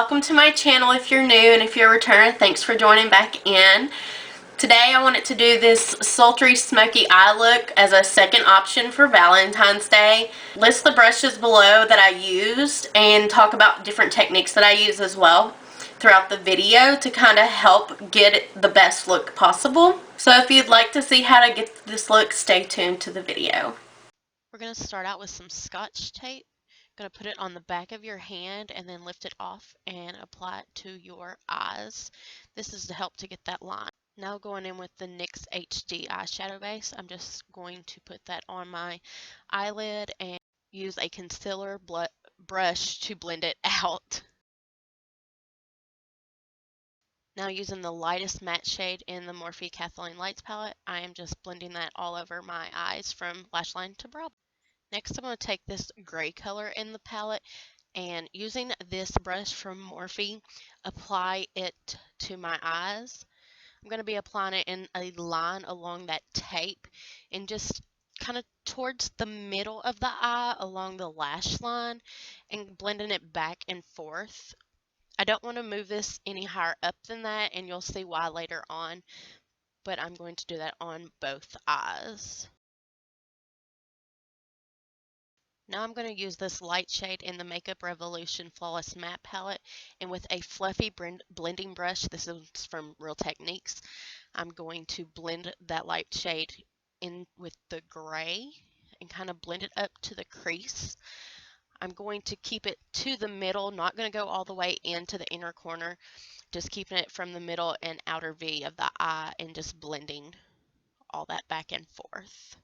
welcome to my channel if you're new, and if you're a returner, thanks for joining back in. Today I wanted to do this sultry smoky eye look as a second option for Valentine's Day. List the brushes below that I used and talk about different techniques that I use as well throughout the video to kind of help get the best look possible. So if you'd like to see how to get this look, stay tuned to the video. We're going to start out with some Scotch tape. Going to put it on the back of your hand and then lift it off and apply it to your eyes. This is to help to get that line. Now going in with the NYX HD Eyeshadow Base, I'm just going to put that on my eyelid and use a concealer brush to blend it out. Now using the lightest matte shade in the Morphe KathleenLights Palette, I am just blending that all over my eyes from lash line to brow. Next, I'm going to take this gray color in the palette and using this brush from Morphe, apply it to my eyes. I'm going to be applying it in a line along that tape and just kind of towards the middle of the eye along the lash line and blending it back and forth. I don't want to move this any higher up than that, and you'll see why later on, but I'm going to do that on both eyes. Now I'm going to use this light shade in the Makeup Revolution Flawless Matte Palette, and with a fluffy blending brush, this is from Real Techniques, I'm going to blend that light shade in with the gray and kind of blend it up to the crease. I'm going to keep it to the middle, not going to go all the way into the inner corner, just keeping it from the middle and outer V of the eye and just blending all that back and forth.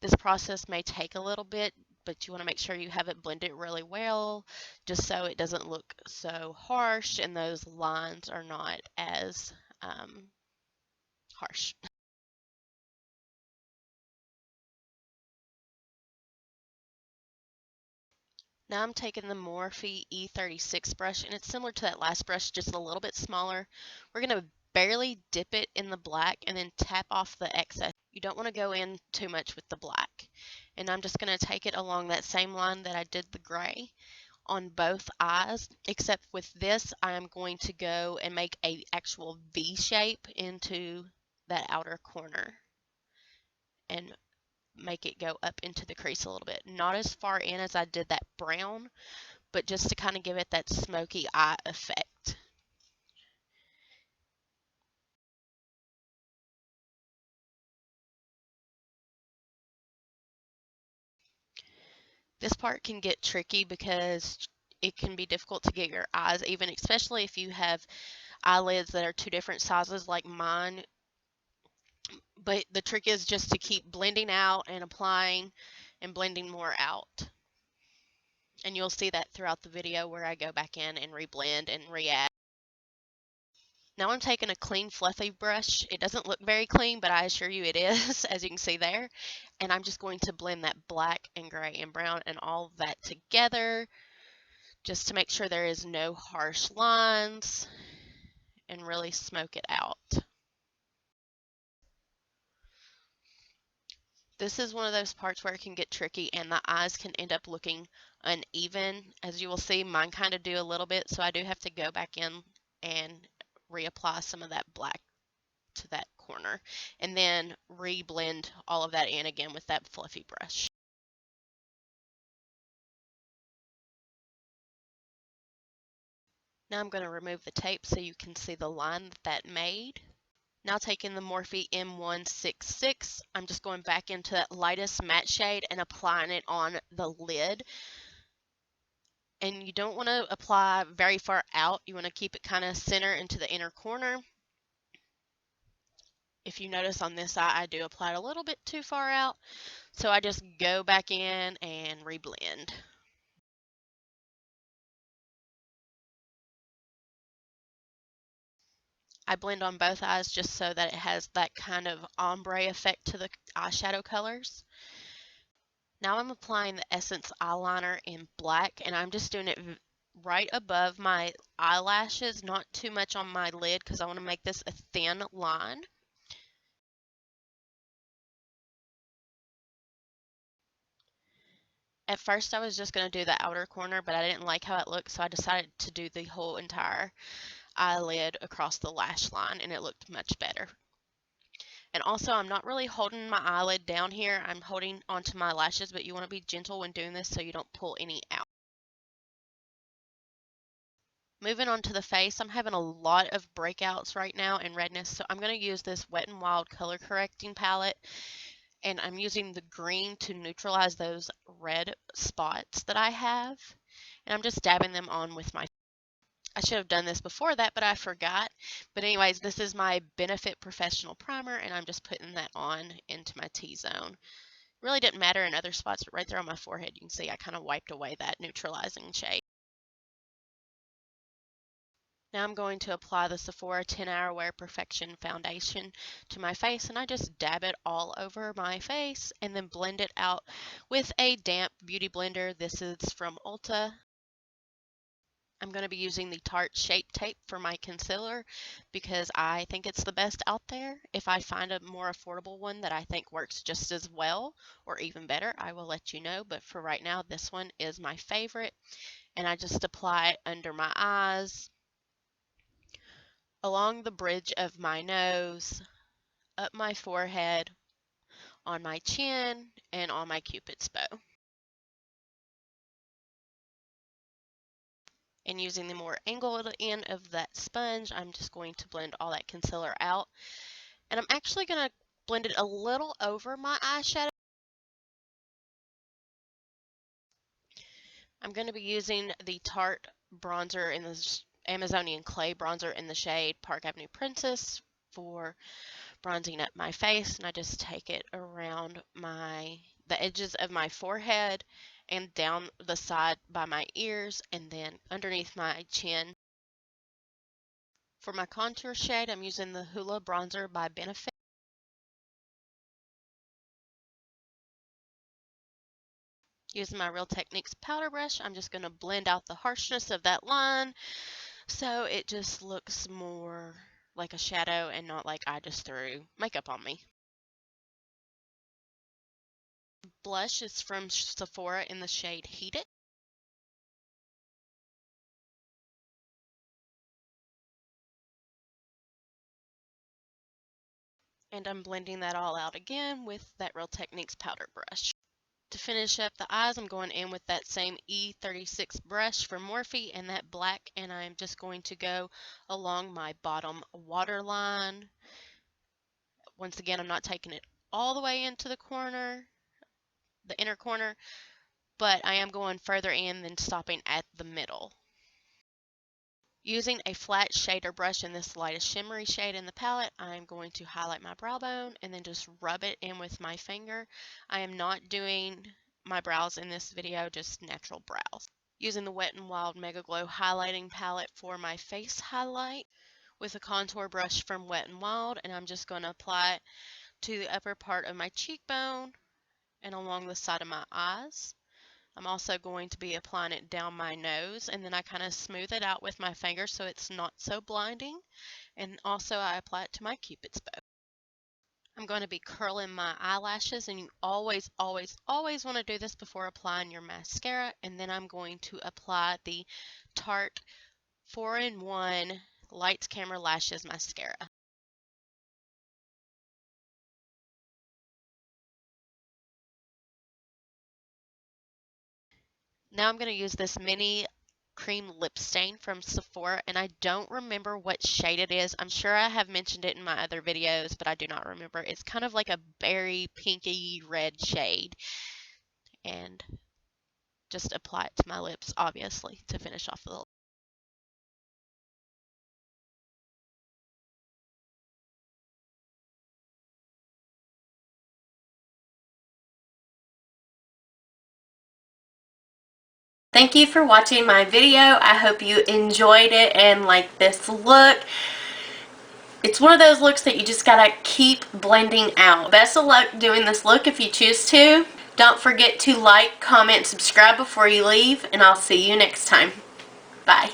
This process may take a little bit, but you want to make sure you have it blended really well, just so it doesn't look so harsh and those lines are not as harsh. Now I'm taking the Morphe E36 brush, and it's similar to that last brush, just a little bit smaller. We're going to barely dip it in the black and then tap off the excess. You don't want to go in too much with the black. And I'm just going to take it along that same line that I did the gray on both eyes, except with this I am going to go and make a actual V shape into that outer corner and make it go up into the crease a little bit. Not as far in as I did that brown, but just to kind of give it that smoky eye effect. This part can get tricky because it can be difficult to get your eyes even, especially if you have eyelids that are two different sizes like mine. But the trick is just to keep blending out and applying and blending more out. And you'll see that throughout the video where I go back in and reblend and re-add. Now I'm taking a clean fluffy brush. It doesn't look very clean, but I assure you it is, as you can see there. And I'm just going to blend that black and gray and brown and all of that together just to make sure there is no harsh lines and really smoke it out. This is one of those parts where it can get tricky and the eyes can end up looking uneven. As you will see, mine kind of do a little bit, so I do have to go back in and reapply some of that black to that corner and then re-blend all of that in again with that fluffy brush. Now I'm going to remove the tape so you can see the line that made. Now taking the Morphe M166, I'm just going back into that lightest matte shade and applying it on the lid. And you don't want to apply very far out. You want to keep it kind of center into the inner corner. If you notice on this eye, I do apply it a little bit too far out. So I just go back in and reblend. I blend on both eyes just so that it has that kind of ombre effect to the eyeshadow colors. Now I'm applying the Essence eyeliner in black, and I'm just doing it right above my eyelashes, not too much on my lid because I want to make this a thin line. At first I was just going to do the outer corner, but I didn't like how it looked, so I decided to do the whole entire eyelid across the lash line, and it looked much better. And also, I'm not really holding my eyelid down here. I'm holding onto my lashes, but you want to be gentle when doing this so you don't pull any out. Moving on to the face, I'm having a lot of breakouts right now and redness, so I'm going to use this Wet n Wild color correcting palette, and I'm using the green to neutralize those red spots that I have, and I'm just dabbing them on with my. I should have done this before that, but I forgot. But anyways, this is my Benefit Professional Primer, and I'm just putting that on into my T-zone. Really didn't matter in other spots, but right there on my forehead, you can see I kind of wiped away that neutralizing shade. Now I'm going to apply the Sephora 10 Hour Wear Perfection Foundation to my face, and I just dab it all over my face and then blend it out with a damp beauty blender. This is from Ulta. I'm going to be using the Tarte Shape Tape for my concealer because I think it's the best out there. If I find a more affordable one that I think works just as well or even better, I will let you know. But for right now, this one is my favorite. And I just apply it under my eyes, along the bridge of my nose, up my forehead, on my chin, and on my Cupid's bow. And using the more angled end of that sponge, I'm just going to blend all that concealer out. And I'm actually going to blend it a little over my eyeshadow. I'm going to be using the Tarte bronzer in the Amazionian Clay Bronzer in the shade Park Avenue Princess for bronzing up my face, and I just take it around the edges of my forehead and down the side by my ears and then underneath my chin. For my contour shade, I'm using the Hoola Bronzer by Benefit. Using my Real Techniques powder brush, I'm just going to blend out the harshness of that line so it just looks more like a shadow and not like I just threw makeup on me. Blush is from Sephora in the shade Heat It. And I'm blending that all out again with that Real Techniques powder brush. To finish up the eyes, I'm going in with that same E36 brush from Morphe and that black, and I'm just going to go along my bottom waterline. Once again, I'm not taking it all the way into the corner, the inner corner, but I am going further in than stopping at the middle. Using a flat shader brush in this lightest shimmery shade in the palette, I'm going to highlight my brow bone and then just rub it in with my finger. I am not doing my brows in this video, just natural brows. Using the Wet n Wild Mega Glow highlighting palette for my face highlight with a contour brush from Wet n Wild, and I'm just going to apply it to the upper part of my cheekbone and along the side of my eyes. I'm also going to be applying it down my nose, and then I kind of smooth it out with my finger so it's not so blinding. And also I apply it to my Cupid's bow. I'm going to be curling my eyelashes, and you always, always, always want to do this before applying your mascara. And then I'm going to apply the Tarte 4-in-1 Lights Camera Lashes Mascara. Now I'm going to use this mini cream lip stain from Sephora, and I don't remember what shade it is. I'm sure I have mentioned it in my other videos, but I do not remember. It's kind of like a berry pinky red shade, and just apply it to my lips, obviously, to finish off the look. Thank you for watching my video. I hope you enjoyed it and like this look. It's one of those looks that you just gotta keep blending out. Best of luck doing this look if you choose to. Don't forget to like, comment, subscribe before you leave, and I'll see you next time. Bye.